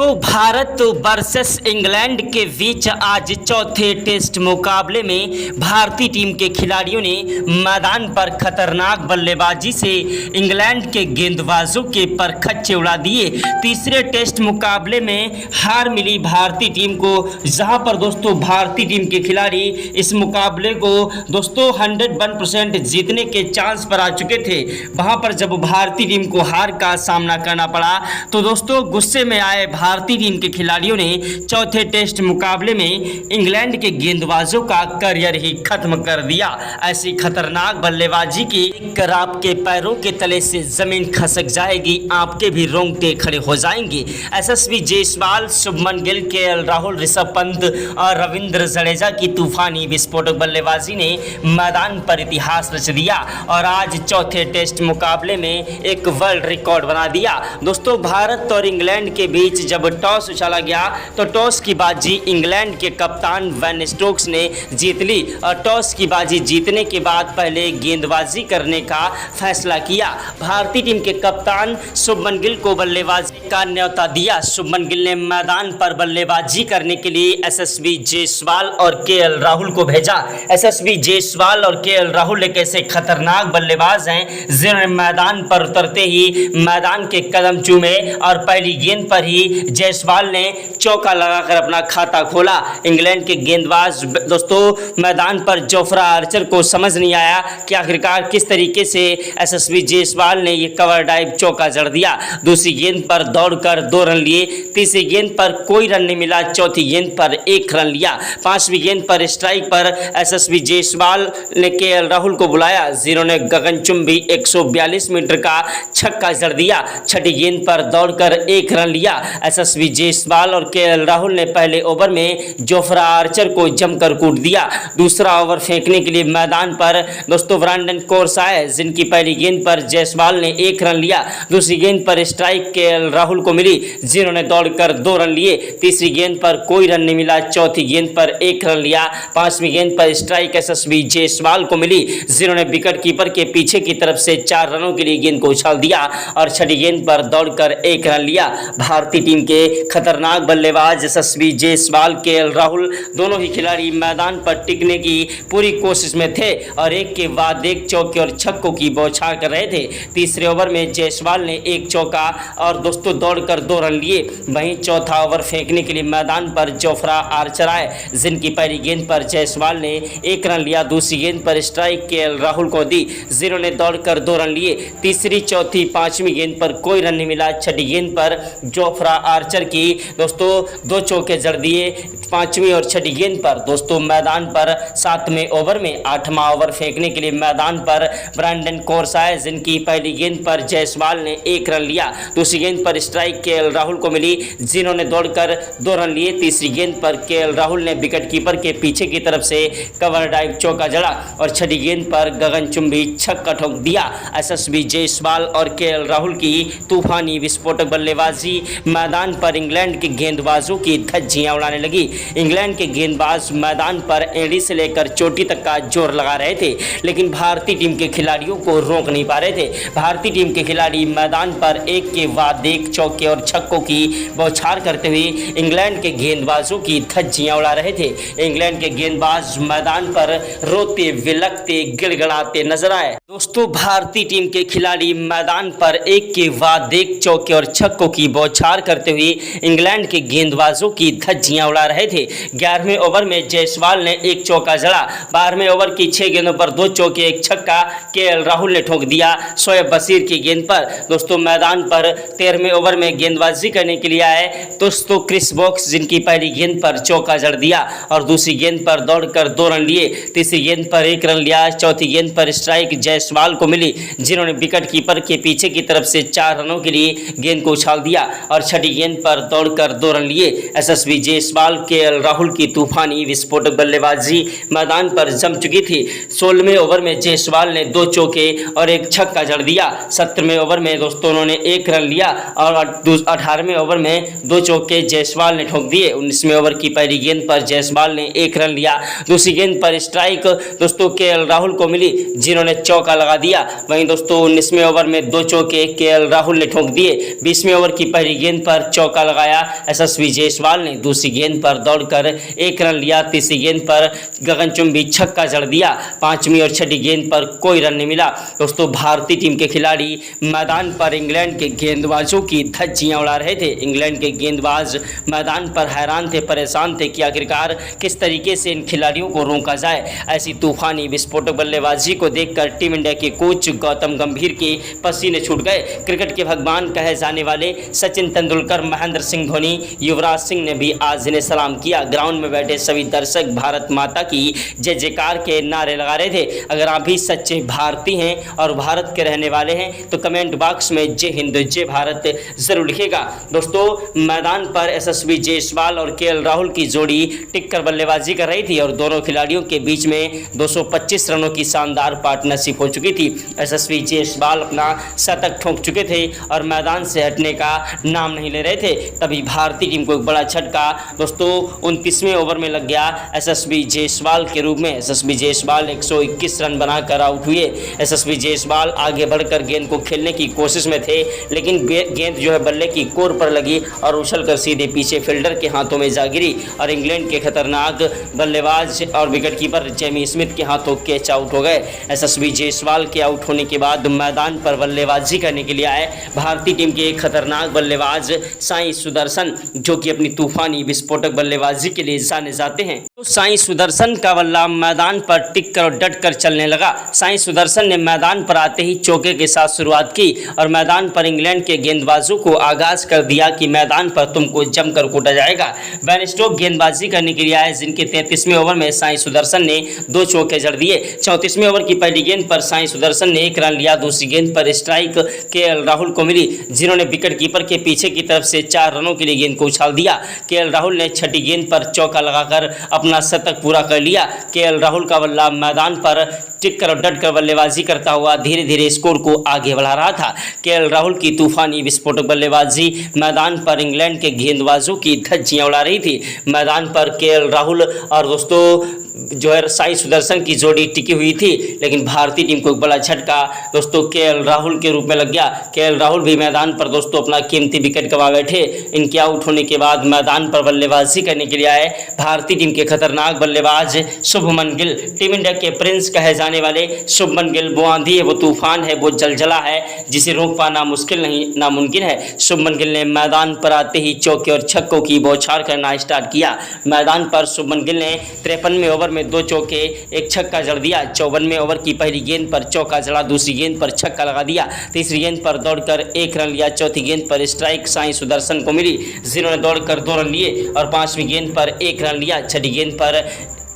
Bharat versus England के बीच आज चौथे टेस्ट मुकाबले में भारतीय टीम के खिलाड़ियों ने मैदान पर खतरनाक बल्लेबाजी से इंग्लैंड के गेंदबाजों के परखच्चे उड़ा दिए। तीसरे टेस्ट मुकाबले में हार मिली भारतीय टीम को, जहां पर दोस्तों भारतीय टीम के खिलाड़ी इस मुकाबले को दोस्तों 101% जीतने के चांस पर आ चुके थे। वहां पर जब भारतीय टीम को हार का सामना करना पड़ा तो दोस्तों गुस्से में आए भारतीय टीम के खिलाड़ियों ने चौथे टेस्ट मुकाबले में इंग्लैंड के गेंदबाजों का करियर ही खत्म कर दिया। ऐसी खतरनाक बल्लेबाजी की कर आपके पैरों के तले से जमीन खसक जाएगी, आपके भी रोंगटे खड़े हो जाएंगे। यशस्वी जायसवाल, शुभमन गिल, केएल राहुल, ऋषभ पंत और रविंद्र जडेजा की तूफानी विस्फोटक बल्लेबाजी ने मैदान पर इतिहास रच दिया और आज चौथे टेस्ट मुकाबले में एक वर्ल्ड रिकॉर्ड बना दिया। दोस्तों भारत और इंग्लैंड के बीच जब टॉस उछाला गया तो टॉस की बाजी इंग्लैंड के कप्तान बेन स्टोक्स ने जीत ली और टॉस की बाजी जीतने के बाद पहले गेंदबाजी करने का फैसला किया। भारतीय टीम के कप्तान शुभमन गिल को बल्लेबाजी का न्योता दिया। शुभमन गिल ने मैदान पर बल्लेबाजी करने के लिए यशस्वी जायसवाल और केएल राहुल को भेजा। यशस्वी जायसवाल और केएल राहुल एक ऐसे खतरनाक बल्लेबाज हैं जिन्होंने मैदान पर उतरते ही मैदान के कदम चूमे और पहली गेंद पर ही जायसवाल ने चौका लगाकर अपना खाता खोला। इंग्लैंड के गेंदबाज दोस्तों मैदान पर जोफ्रा आर्चर को समझ नहीं आया कि आखिरकार किस तरीके से यशस्वी जायसवाल ने ये कवर ड्राइव चौका जड़ दिया। दूसरी गेंद पर दौड़कर 2 रन लिए, तीसरी गेंद पर कोई रन नहीं मिला, चौथी गेंद पर 1 रन लिया। 5वीं गेंद पर स्ट्राइक पर यशस्वी जायसवाल ने केएल राहुल को बुलाया, जिन्होंने गगनचुंबी 142 मीटर का छक्का जड़ दिया। 6ठी गेंद पर दौड़कर 1 रन लिया। यशस्वी जायसवाल और केएल राहुल ने पहले ओवर में जोफ्रा आर्चर को जमकर कूट दिया। दूसरा ओवर फेंकने के लिए मैदान पर दोस्तों ब्रांडन कोर्स आए, जिनकी पहली गेंद पर जायसवाल ने 1 रन लिया। दूसरी गेंद पर स्ट्राइक केएल राहुल को मिली, जिन्होंने दौड़कर 2 रन लिए। तीसरी गेंद पर कोई रन नहीं मिला, चौथी गेंद पर 1 रन लिया। 5वीं गेंद पर स्ट्राइक यशस्वी जायसवाल को मिली, जिन्होंने विकेट कीपर के पीछे की तरफ से 4 रनों के लिए गेंद को उछाल दिया और 6ठी गेंद पर दौड़कर 1 रन लिया। भारतीय टीम के खतरनाक बल्लेबाज यशस्वी जायसवाल, केएल राहुल दोनों ही खिलाड़ी मैदान पर टिकने की पूरी कोशिश में थे और एक के बाद एक चौके और छक्कों की बौछार कर रहे थे। तीसरे ओवर में जायसवाल ने 1 चौका और दोस्तों दौड़कर 2 रन लिए। वहीं चौथा ओवर फेंकने के लिए मैदान पर जोफ्रा आर्चर आए, जिनकी पहली गेंद पर जायसवाल ने 1 रन लिया। दूसरी गेंद पर स्ट्राइक केएल राहुल को दी, जिन्होंने दौड़कर 2 रन लिए। तीसरी, चौथी, 5वीं गेंद पर कोई रन नहीं मिला। 6ठी गेंद पर जोफ्रा आर्चर की दोस्तों 2 चौके जड़ दिए। 5वीं और 6ठी गेंद पर दोस्तों मैदान पर 7वें ओवर में 8वां ओवर फेंकने के लिए मैदान पर ब्रांडन कोर्स आए, जिनकी पहली गेंद पर जायसवाल ने 1 रन लिया। दूसरी गेंद पर स्ट्राइक केएल राहुल को मिली, जिन्होंने दौड़कर 2 रन लिए। तीसरी गेंद पर केएल राहुल ने विकेट कीपर के पीछे की तरफ से कवर ड्राइव चौका जड़ा और 6ठी गेंद पर गगनचुंबी छक्का ठोक दिया। यशस्वी जायसवाल और केएल राहुल की तूफानी विस्फोटक बल्लेबाजी मैदान पर इंग्लैंड के गेंदबाजों की धज्जियां उड़ाने लगी। इंग्लैंड के गेंदबाज मैदान पर एड़ी से लेकर चोटी तक का जोर लगा रहे थे, लेकिन भारतीय टीम के खिलाड़ियों को रोक नहीं पा रहे थे। भारतीय टीम के खिलाड़ी मैदान पर एक के बाद एक चौके और छक्कों की बौछार करते हुए इंग्लैंड के गेंदबाजों की धज्जियां उड़ा रहे थे। इंग्लैंड के गेंदबाज मैदान पर रोते, विलकते, गिड़गिड़ाते नजर आए। दोस्तों भारतीय टीम के खिलाड़ी मैदान पर एक के बाद एक चौके और छक्कों की बौछार करते हुए इंग्लैंड के गेंदबाजों की धज्जियां उड़ा रहे थे। 11वें ओवर में जायसवाल ने 1 चौका जड़ा। 12वें ओवर की 6 गेंदों पर 2 चौके 1 छक्का केएल राहुल ने ठोक दिया शोएब बशीर की गेंद पर। दोस्तों मैदान पर 13वें ओवर में गेंदबाजी करने के लिए आए दोस्तों क्रिस वोक्स, जिनकी पहली गेंद पर चौका जड़ दिया और दूसरी गेंद पर दौड़कर 2 रन लिए। तीसरी गेंद पर 1 रन लिया। चौथी गेंद पर स्ट्राइक जायसवाल को मिली, जिन्होंने विकेट कीपर के पीछे की तरफ से 4 रनों के लिए गेंद को उछाल दिया और 6ठी गेंद पर दौड़कर 2 रन लिए। यशस्वी जायसवाल, केएल राहुल की तूफानी विस्फोटक बल्लेबाजी मैदान पर जम चुकी थी। 16वें ओवर में जायसवाल ने 2 चौके और 1 छक्का जड़ दिया। 17वें ओवर में दोस्तों उन्होंने 1 रन लिया और 18वें ओवर में 2 चौके जायसवाल ने ठोक दिए। 19वें ओवर की पहली गेंद पर जायसवाल ने 1 रन लिया। दूसरी गेंद पर स्ट्राइक दोस्तों केएल राहुल को मिली, जिन्होंने चौका लगा दिया। वहीं दोस्तों 19वें ओवर में 2 चौके केएल राहुल ने ठोक दिए। 20वें ओवर की पहली गेंद पर चौका लगाया यशस्वी जायसवाल ने। दूसरी गेंद पर दौड़कर 1 रन लिया। तीसरी गेंद पर गगनचुंबी छक्का जड़ दिया। पांचवी और छठी गेंद पर कोई रन नहीं मिला। दोस्तों भारतीय टीम के खिलाड़ी मैदान पर इंग्लैंड के गेंदबाजों की धज्जियां उड़ा रहे थे। इंग्लैंड के गेंदबाज मैदान पर हैरान थे, परेशान थे कि आखिरकार किस तरीके से इन खिलाड़ियों को रोका जाए। ऐसी तूफानी विस्फोटक बल्लेबाजी को देखकर टीम इंडिया के कोच गौतम गंभीर के पसीने छूट गए। क्रिकेट के भगवान कहे जाने वाले सचिन तेंदुलकर, महेंद्र सिंह धोनी, युवराज सिंह ने भी आज इन्हें सलाम किया। ग्राउंड में बैठे सभी दर्शक भारत माता की जय जयकार के नारे लगा रहे थे। अगर आप भी सच्चे भारतीय हैं और भारत के रहने वाले हैं तो कमेंट बॉक्स में जय हिंद जय भारत जरूर लिखेगा। दोस्तों मैदान पर यशस्वी जायसवाल और केएल राहुल की जोड़ी टिककर बल्लेबाजी कर रही थी और दोनों खिलाड़ियों के बीच में 225 रनों की शानदार पार्टनरशिप हो चुकी थी। यशस्वी जायसवाल अपना शतक ठोक चुके थे और मैदान से हटने का नाम नहीं ले रहे थे। तभी भारतीय टीम को एक बड़ा झटका दोस्तों 29वें ओवर में लग गया यशस्वी जायसवाल के रूप में। यशस्वी जायसवाल 121 रन बनाकर आउट हुए। यशस्वी जायसवाल आगे बढ़कर गेंद को खेलने की कोशिश में थे, लेकिन गेंद जो है बल्ले की कोर पर लगी और उछलकर सीधे पीछे फील्डर के हाथों में जा गिरी और इंग्लैंड के खतरनाक बल्लेबाज और विकेटकीपर जेमी स्मिथ के हाथों कैच आउट हो गए। यशस्वी जायसवाल के आउट होने के बाद मैदान पर बल्लेबाजी करने के लिए आए भारतीय टीम के एक खतरनाक बल्लेबाज साई सुदर्शन, जो कि अपनी तूफानी विस्फोटक बल्लेबाजी के लिए जाने जाते हैं। तो साई सुदर्शन का बल्ला मैदान पर टिक कर और डट कर चलने लगा। साई सुदर्शन ने मैदान पर आते ही चौके के साथ शुरुआत की और मैदान पर इंग्लैंड के गेंदबाजों को आगाज कर दिया कि मैदान पर तुमको जमकर कूटा जाएगा। बेन स्टोक्स गेंदबाजी करने के लिए आए, जिनके 33वें ओवर में साई सुदर्शन ने 2 चौके जड़ दिए। 34वें ओवर की पहली गेंद पर साई सुदर्शन ने 1 रन लिया। दूसरी गेंद पर स्ट्राइक केएल राहुल को मिली, जिन्होंने विकेटकीपर के पीछे की तरफ से 4 रनों के लिए गेंद को उछाल दिया। केएल राहुल ने छठी गेंद पर चौका लगाकर अपना शतक पूरा कर लिया। केएल राहुल का बल्ला मैदान पर टिक कर और डट कर बल्लेबाजी करता हुआ धीरे धीरे स्कोर को आगे बढ़ा रहा था। केएल राहुल की तूफानी विस्फोटक बल्लेबाजी मैदान पर इंग्लैंड के गेंदबाजों की धज्जियां उड़ा रही थी। मैदान पर केएल राहुल और दोस्तों जो है साई सुदर्शन की जोड़ी टिकी हुई थी, लेकिन भारतीय टीम को एक बड़ा झटका दोस्तों केएल राहुल के रूप में लग गया। केएल राहुल भी मैदान पर दोस्तों अपना कीमती विकेट गंवा बैठे। इनके आउट होने के बाद मैदान पर बल्लेबाजी करने के लिए आए भारतीय टीम के खतरनाक बल्लेबाज शुभमन गिल। टीम इंडिया के प्रिंस कहे जाने वाले शुभमन गिल वो आंधी है, वो तूफान है, वो जलजला है जिसे रोक पाना मुश्किल नहीं नामुमकिन है। शुभमन गिल ने मैदान पर आते ही चौके और छक्कों की बौछार करना स्टार्ट किया। मैदान पर शुभमन गिल ने 53वें ओवर में 2 चौके 1 छक्का जड़ दिया। 54वें ओवर की पहली गेंद पर चौका जड़ा, दूसरी गेंद पर छक्का लगा दिया। तीसरी गेंद पर दौड़कर 1 रन लिया। चौथी गेंद पर स्ट्राइक साई सुदर्शन को मिली, जिन्होंने दौड़कर 2 रन लिए और 5वीं गेंद पर 1 रन लिया। छठी गेंद पर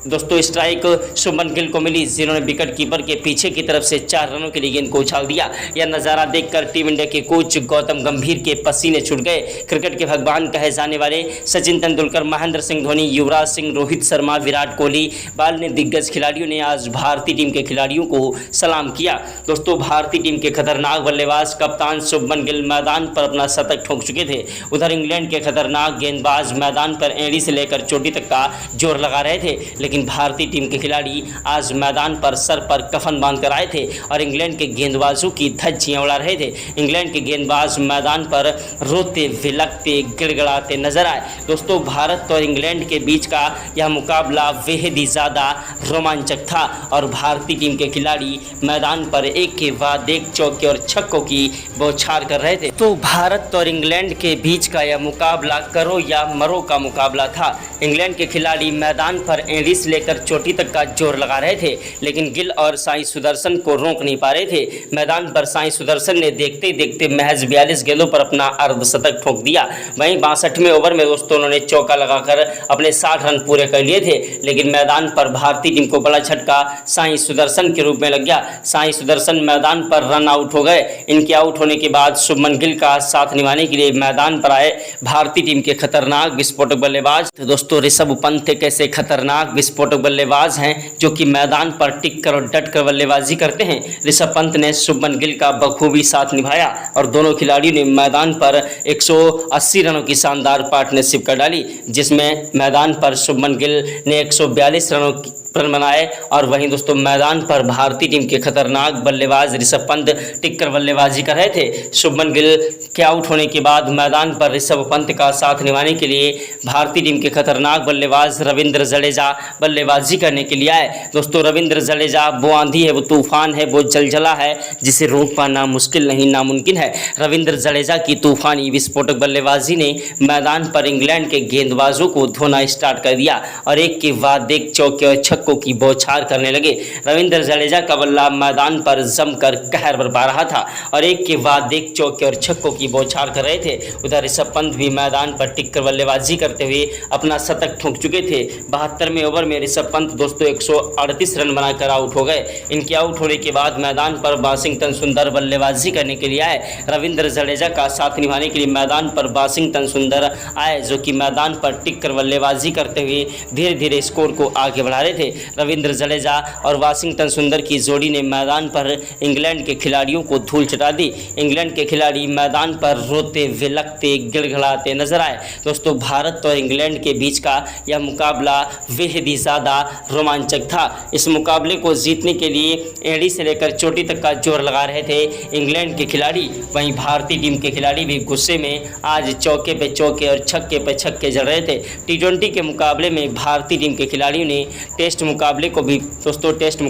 दोस्तों स्ट्राइक शुभमन गिल को मिली, जिन्होंने विकेट कीपर के पीछे की तरफ से 4 रनों के लिए गेंद को उछाल दिया। यह नज़ारा देखकर टीम इंडिया के कोच गौतम गंभीर के पसीने छूट गए। क्रिकेट के भगवान कहे जाने वाले सचिन तेंदुलकर, महेंद्र सिंह धोनी, युवराज सिंह, रोहित शर्मा, विराट कोहली, बाल दिग्गज खिलाड़ियों ने आज भारतीय टीम के खिलाड़ियों को सलाम किया। दोस्तों भारतीय टीम के खतरनाक बल्लेबाज कप्तान शुभमन गिल मैदान पर अपना शतक ठोक चुके थे। उधर इंग्लैंड के खतरनाक गेंदबाज मैदान पर एड़ी से लेकर चोटी तक का जोर लगा रहे थे, लेकिन भारतीय टीम के खिलाड़ी आज मैदान पर सर पर कफन बांधकर आए थे और इंग्लैंड के गेंदबाजों की धज्जियां उड़ा रहे थे। इंग्लैंड के गेंदबाज मैदान पर रोते विलकते गिड़गिड़ाते नजर आए। दोस्तों भारत और इंग्लैंड के बीच का यह मुकाबला बेहद ही ज़्यादा रोमांचक था और भारतीय टीम के खिलाड़ी मैदान पर एक के बाद एक चौके और छक्कों की बौछार कर रहे थे। तो भारत और इंग्लैंड के बीच का यह मुकाबला करो या मरो का मुकाबला था। इंग्लैंड के खिलाड़ी मैदान पर एड़ी से लेकर चोटी तक का जोर लगा रहे थे, लेकिन गिल और साई सुदर्शन को रोक नहीं पा रहे थे। मैदान पर साई सुदर्शन ने देखते ही देखते महज 42 गेंदों पर अपना अर्धशतक ठोक दिया। वहीं 62वें ओवर में दोस्तों उन्होंने चौका लगाकर अपने 60 रन पूरे कर लिए थे, लेकिन मैदान पर भारतीय टीम को बड़ा झटका साई सुदर्शन के रूप में लग गया। साई सुदर्शन मैदान पर रन आउट हो गए। इनके आउट होने के बाद शुभमन गिल का साथ निभाने के लिए मैदान पर आए भारतीय टीम के खतरनाक विस्फोटक बल्लेबाज। तो दोस्तों ऋषभ पंत एक ऐसे खतरनाक विस्फोटक बल्लेबाज हैं जो कि मैदान पर टिक कर और डट कर बल्लेबाजी करते हैं। ऋषभ पंत ने शुभमन गिल का बखूबी साथ निभाया और दोनों खिलाड़ियों ने मैदान पर 180 रनों की शानदार पार्टनरशिप कर डाली, जिसमें मैदान पर शुभमन गिल ने 142 रनों रन बनाए। और वहीं दोस्तों मैदान पर भारतीय टीम के खतरनाक बल्लेबाज ऋषभ पंत टिककर बल्लेबाजी कर रहे थे। शुभमन गिल के आउट होने के बाद मैदान पर ऋषभ पंत का साथ निभाने के लिए भारतीय टीम के खतरनाक बल्लेबाज रविंद्र जडेजा बल्लेबाजी करने के लिए आए। दोस्तों रविंद्र जडेजा वो आंधी है, वो तूफान है, वो जलजला है जिसे रोक पाना मुश्किल नहीं नामुमकिन है। रविंद्र जडेजा की तूफानी विस्फोटक बल्लेबाजी ने मैदान पर इंग्लैंड के गेंदबाजों को धोना स्टार्ट कर दिया और एक के बाद एक चौके और छक्कों की बौछार करने लगे। रविंद्र जडेजा का बल्ला मैदान पर जमकर कहर बरपा रहा था और एक के बाद एक चौके और छक्कों की बौछार कर रहे थे। उधर ऋषभ पंत भी मैदान पर टिककर बल्लेबाजी करते हुए अपना शतक ठोक चुके थे। 72वें ओवर में ऋषभ पंत दोस्तों 138 रन बनाकर आउट हो गए। इनके आउट होने के बाद मैदान पर वाशिंगटन सुंदर बल्लेबाजी करने के लिए आए। रविंद्र जडेजा का साथ निभाने के लिए मैदान पर वाशिंगटन सुंदर आए, जो कि मैदान पर टिककर बल्लेबाजी करते हुए धीरे धीरे स्कोर को आगे बढ़ा रहे थे। रविंद्र जडेजा और वाशिंगटन सुंदर की जोड़ी ने मैदान पर इंग्लैंड के खिलाड़ियों को धूल चटा दी। इंग्लैंड के खिलाड़ी मैदान पर रोते विलखते गिड़गिड़ाते नजर आए। दोस्तों भारत और इंग्लैंड के बीच का यह मुकाबला बेहद ही ज़्यादा रोमांचक था। इस मुकाबले को जीतने के लिए एड़ी से लेकर चोटी तक का जोर लगा रहे थे इंग्लैंड के खिलाड़ी। वहीं भारतीय टीम के खिलाड़ी भी गुस्से में आज चौके पे चौके और छक्के पे छक्के जड़ रहे थे। टी20 के मुकाबले में भारतीय टीम के खिलाड़ियों ने टेस्ट मुकाबले को भी दोस्तों टेस्ट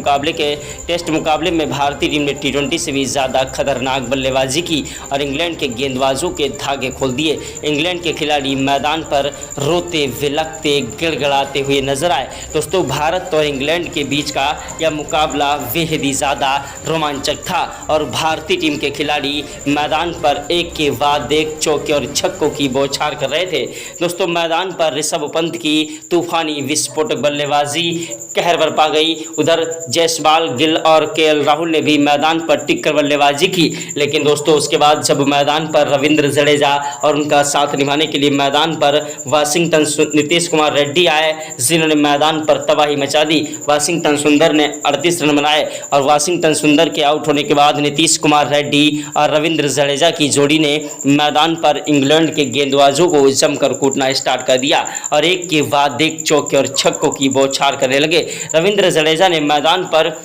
मुकाबले में भारतीय टीम ने टी20 से भी ज़्यादा खतरनाक बल्लेबाजी की और इंग्लैंड के गेंदबाजों के धागे खोल दिए। इंग्लैंड के खिलाड़ी मैदान पर रोते विलखते गिड़गिड़ाते हुए नजर आए। दोस्तों भारत और इंग्लैंड के बीच का यह मुकाबला बेहद ही ज़्यादा रोमांचक था और भारतीय टीम के खिलाड़ी मैदान पर एक के बाद एक चौके और छक्कों की बौछार कर रहे थे। दोस्तों मैदान पर ऋषभ पंत की तूफानी विस्फोटक बल्लेबाजी कहर बरपा गई। उधर जायसवाल, गिल और केएल राहुल ने भी मैदान पर टिककर बल्लेबाजी की। लेकिन दोस्तों उसके बाद जब मैदान पर रविंद्र जडेजा और उनका साथ निभाने के लिए मैदान पर वाशिंगटन नीतीश कुमार रेड्डी आए, जिन्होंने मैदान पर तबाही मचा दी। वाशिंगटन सुंदर ने 38 रन बनाए और वाशिंगटन सुंदर के आउट होने के बाद नीतीश कुमार रेड्डी और रविंद्र जडेजा की जोड़ी ने मैदान पर इंग्लैंड के गेंदबाजों को जमकर कूटना स्टार्ट कर दिया और एक के बाद एक चौके और छक्कों की बौछार करने लगे। रविंद्र जडेजा ने मैदान पर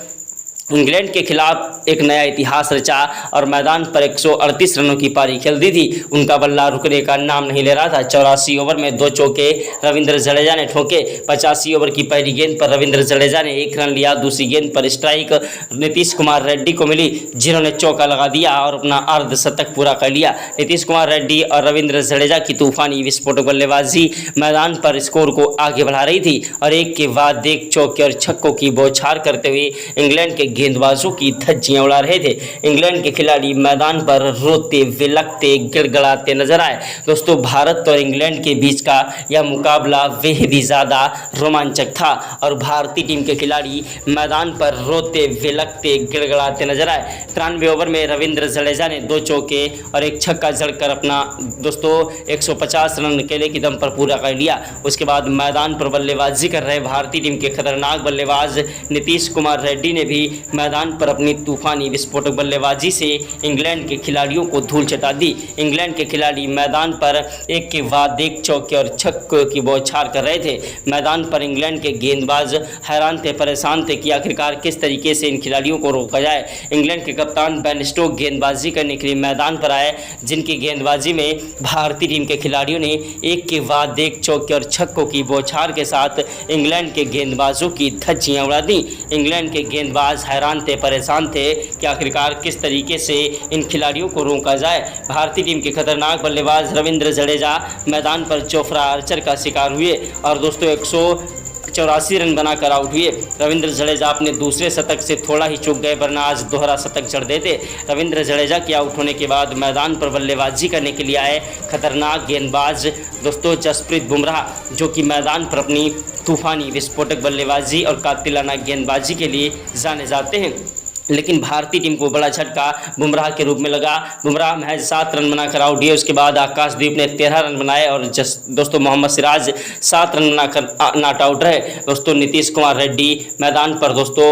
इंग्लैंड के खिलाफ एक नया इतिहास रचा और मैदान पर 138 रनों की पारी खेल दी थी। उनका बल्ला रुकने का नाम नहीं ले रहा था। 84 ओवर में 2 चौके रविंद्र जडेजा ने ठोके। 85 ओवर की पहली गेंद पर रविंद्र जडेजा ने 1 रन लिया। दूसरी गेंद पर स्ट्राइक नीतीश कुमार रेड्डी को मिली, जिन्होंने चौका लगा दिया और अपना अर्धशतक पूरा कर लिया। नीतीश कुमार रेड्डी और रविंद्र जडेजा की तूफानी विस्फोटक बल्लेबाजी मैदान पर स्कोर को आगे बढ़ा रही थी और एक के बाद एक चौके और छक्कों की बौछार करते हुए इंग्लैंड के गेंदबाजों की धज्जियां उड़ा रहे थे। इंग्लैंड के खिलाड़ी मैदान पर रोते विलखते गिड़गिड़ाते नजर आए। दोस्तों भारत और इंग्लैंड के बीच का यह मुकाबला बेहद ही ज़्यादा रोमांचक था और भारतीय टीम के खिलाड़ी मैदान पर रोते विलखते गिड़गिड़ाते नजर आए। 93 ओवर में रविंद्र जडेजा ने 2 चौके और 1 छक्का जड़कर अपना दोस्तों 150 रन अकेले की दम पर पूरा कर लिया। उसके बाद मैदान पर बल्लेबाजी कर रहे भारतीय टीम के खतरनाक बल्लेबाज नीतीश कुमार रेड्डी ने भी मैदान पर अपनी तूफानी विस्फोटक बल्लेबाजी से इंग्लैंड के खिलाड़ियों को धूल चटा दी। इंग्लैंड के खिलाड़ी मैदान पर एक के बाद एक चौके और छक्के की बौछार कर रहे थे। मैदान पर इंग्लैंड के गेंदबाज हैरान थे, परेशान थे कि आखिरकार किस तरीके से इन खिलाड़ियों को रोका जाए। इंग्लैंड के कप्तान बेन स्टोक्स गेंदबाजी करने के लिए मैदान पर आए, जिनकी गेंदबाजी में भारतीय टीम के खिलाड़ियों ने एक के बाद एक चौके और छक्कों की बौछार के साथ इंग्लैंड के गेंदबाजों की धज्जियां उड़ा दी। इंग्लैंड के गेंदबाज हैरान थे, परेशान थे कि आखिरकार किस तरीके से इन खिलाड़ियों को रोका जाए। भारतीय टीम के खतरनाक बल्लेबाज रविंद्र जडेजा मैदान पर चोफरा आर्चर का शिकार हुए और दोस्तों 184 रन बनाकर आउट हुए। रविंद्र जडेजा अपने दूसरे शतक से थोड़ा ही चूक गए, वरना आज दोहरा शतक जड़ देते। रविंद्र जडेजा के आउट होने के बाद मैदान पर बल्लेबाजी करने के लिए आए खतरनाक गेंदबाज दोस्तों जसप्रीत बुमराह, जो कि मैदान पर अपनी तूफानी विस्फोटक बल्लेबाजी और कातिलाना गेंदबाजी के लिए जाने जाते हैं। लेकिन भारतीय टीम को बड़ा झटका बुमराह के रूप में लगा। बुमराह महज 7 रन बनाकर आउट हुए। उसके बाद आकाशदीप ने 13 रन बनाए और दोस्तों मोहम्मद सिराज 7 रन बनाकर नॉट आउट रहे। दोस्तों नीतीश कुमार रेड्डी मैदान पर दोस्तों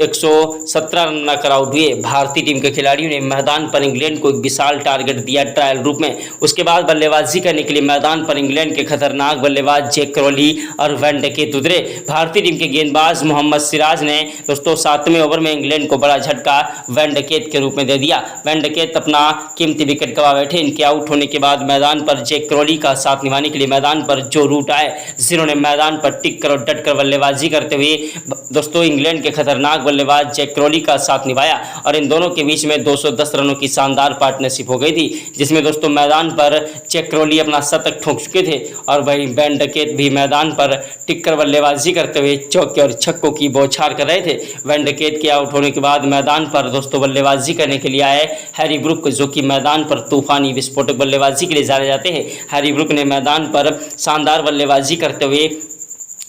117 रन बनाकर आउट हुए। भारतीय टीम के खिलाड़ियों ने मैदान पर इंग्लैंड को एक विशाल टारगेट दिया ट्रायल रूप में। उसके बाद बल्लेबाजी करने के लिए मैदान पर इंग्लैंड के खतरनाक बल्लेबाज जैक क्रॉली और वैन डकेट उतरे। भारतीय टीम के गेंदबाज मोहम्मद सिराज ने दोस्तों 7वें ओवर में इंग्लैंड को बड़ा झटका वैन डकेट के रूप में दे दिया। वैन डकेट अपना कीमती विकेट गंवा बैठे। इनके आउट होने के बाद मैदान पर जैक क्रॉली का साथ निभाने के लिए मैदान पर जो रूट आए, जिन्होंने मैदान पर टिक कर और डट कर बल्लेबाजी करते हुए दोस्तों इंग्लैंड के खतरनाक बल्लेबाज जैक क्रॉली का साथ निभाया और इन दोनों के बीच में 210 रनों की शानदार पार्टनरशिप हो गई थी, जिसमें दोस्तों मैदान पर जैक क्रॉली अपना शतक ठोक चुके थे और वहीं वैन डकेट भी मैदान पर टिक कर बल्लेबाजी करते हुए चौके और छक्कों की बौछार कर रहे थे। वैन डकेट के आउट होने के बाद मैदान पर दोस्तों बल्लेबाजी करने के लिए आए हैरी ब्रूक, जो कि मैदान पर तूफानी विस्फोटक बल्लेबाजी के लिए जाने जाते हैं। हैरी ब्रूक ने मैदान पर शानदार बल्लेबाजी करते हुए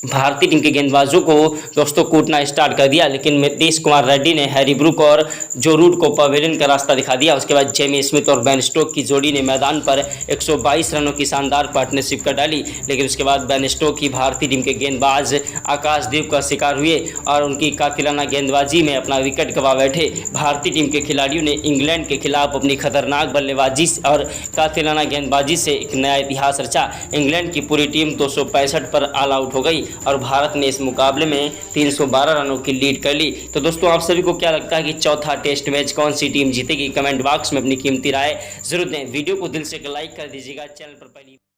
भारतीय टीम के गेंदबाजों को दोस्तों कूटना स्टार्ट कर दिया, लेकिन नीतीश कुमार रेड्डी ने हैरी ब्रूक और जो रूट को पवेलियन का रास्ता दिखा दिया। उसके बाद जेमी स्मिथ और बेन स्टोक की जोड़ी ने मैदान पर 122 रनों की शानदार पार्टनरशिप कर डाली, लेकिन उसके बाद बेन स्टोक ही भारतीय टीम के गेंदबाज आकाशदीप का शिकार हुए और उनकी कातिलाना गेंदबाजी में अपना विकेट गंवा बैठे। भारतीय टीम के खिलाड़ियों ने इंग्लैंड के खिलाफ अपनी खतरनाक बल्लेबाजी और कातिलाना गेंदबाजी से एक नया इतिहास रचा। इंग्लैंड की पूरी टीम 265 पर ऑल आउट हो गई और भारत ने इस मुकाबले में 312 रनों की लीड कर ली। तो दोस्तों आप सभी को क्या लगता है कि चौथा टेस्ट मैच कौन सी टीम जीतेगी? कमेंट बॉक्स में अपनी कीमती राय जरूर दें। वीडियो को दिल से लाइक कर दीजिएगा। चैनल पर पहली